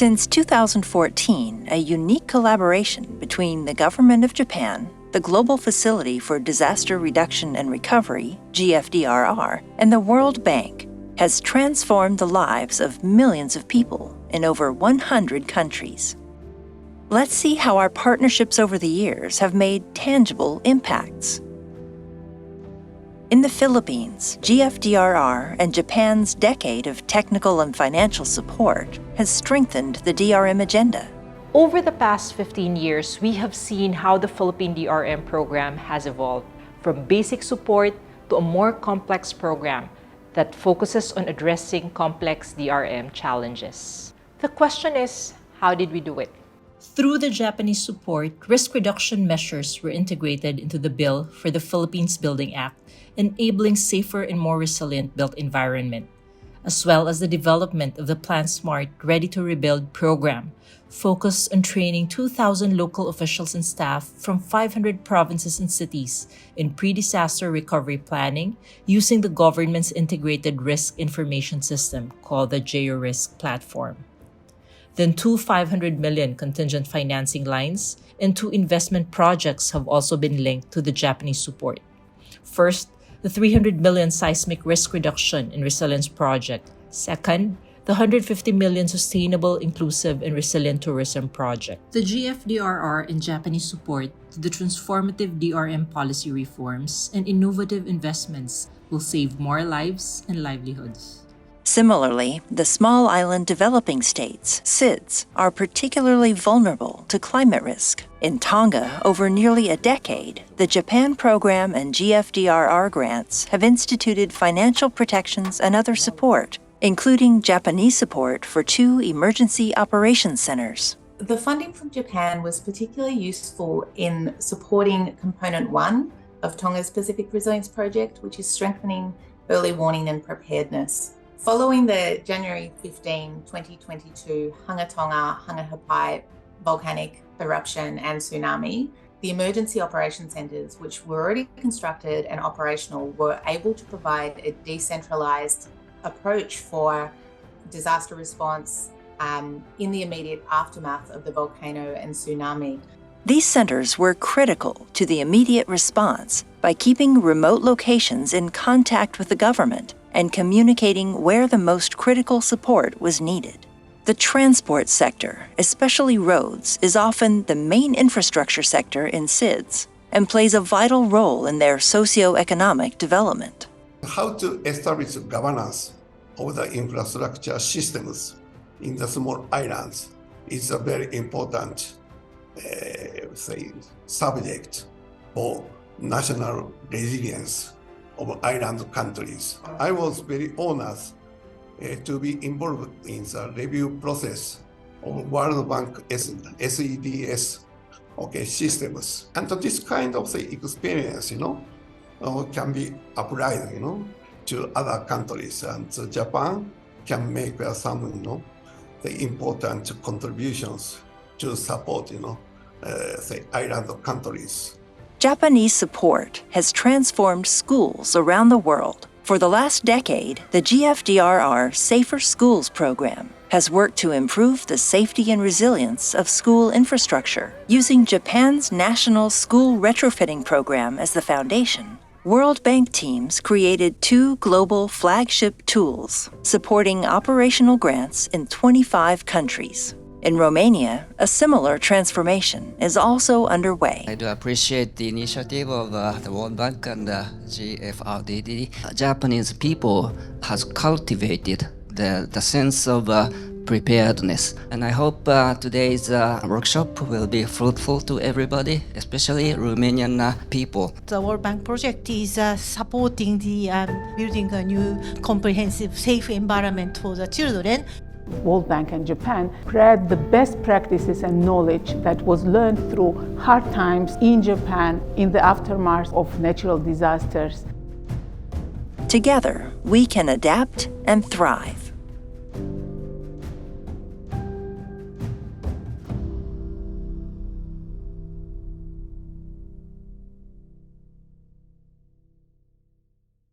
Since 2014, a unique collaboration between the Government of Japan, the Global Facility for Disaster Reduction and Recovery, GFDRR, and the World Bank has transformed the lives of millions of people in over 100 countries. Let's see how our partnerships over the years have made tangible impacts. In the Philippines, GFDRR and Japan's decade of technical and financial support has strengthened the DRM agenda. Over the past 15 years, we have seen how the Philippine DRM program has evolved from basic support to a more complex program that focuses on addressing complex DRM challenges. The question is, how did we do it? Through the Japanese support, risk reduction measures were integrated into the Bill for the Philippines Building Act, enabling safer and more resilient built environment, as well as the development of the Plan Smart Ready to Rebuild program, focused on training 2,000 local officials and staff from 500 provinces and cities in pre-disaster recovery planning using the government's integrated risk information system called the GeoRisk platform. Then 2 500 million contingent financing lines and 2 investment projects have also been linked to the Japanese support. First, the 300 million seismic risk reduction and resilience project. Second, the 150 million sustainable, inclusive, and resilient tourism project. The GFDRR and Japanese support to the transformative DRM policy reforms and innovative investments will save more lives and livelihoods. Similarly, the small island developing states, SIDS, are particularly vulnerable to climate risk. In Tonga, over nearly a decade, the Japan program and GFDRR grants have instituted financial protections and other support, including Japanese support for 2 emergency operations centers. The funding from Japan was particularly useful in supporting Component 1 of Tonga's Pacific Resilience Project, which is strengthening early warning and preparedness. Following the January 15, 2022 Hunga-Tonga-Hunga-Hapai volcanic eruption and tsunami, the emergency operation centres, which were already constructed and operational, were able to provide a decentralised approach for disaster response in the immediate aftermath of the volcano and tsunami. These centers were critical to the immediate response by keeping remote locations in contact with the government and communicating where the most critical support was needed. The transport sector, especially roads, is often the main infrastructure sector in SIDS and plays a vital role in their socio-economic development. How to establish governance of the infrastructure systems in the small islands is a very important subject for national resilience of island countries. I was very honored to be involved in the review process of World Bank SEDS systems. And this kind of experience, can be applied, to other countries, and Japan can make some, the important contributions to support, island countries. Japanese support has transformed schools around the world. For the last decade, the GFDRR Safer Schools program has worked to improve the safety and resilience of school infrastructure. Using Japan's national school retrofitting program as the foundation, World Bank teams created 2 global flagship tools supporting operational grants in 25 countries. In Romania, a similar transformation is also underway. I do appreciate the initiative of the World Bank and the GFDRR. Japanese people has cultivated the sense of preparedness. And I hope today's workshop will be fruitful to everybody, especially Romanian people. The World Bank project is supporting the building a new comprehensive safe environment for the children. World Bank and Japan spread the best practices and knowledge that was learned through hard times in Japan in the aftermath of natural disasters. Together, we can adapt and thrive.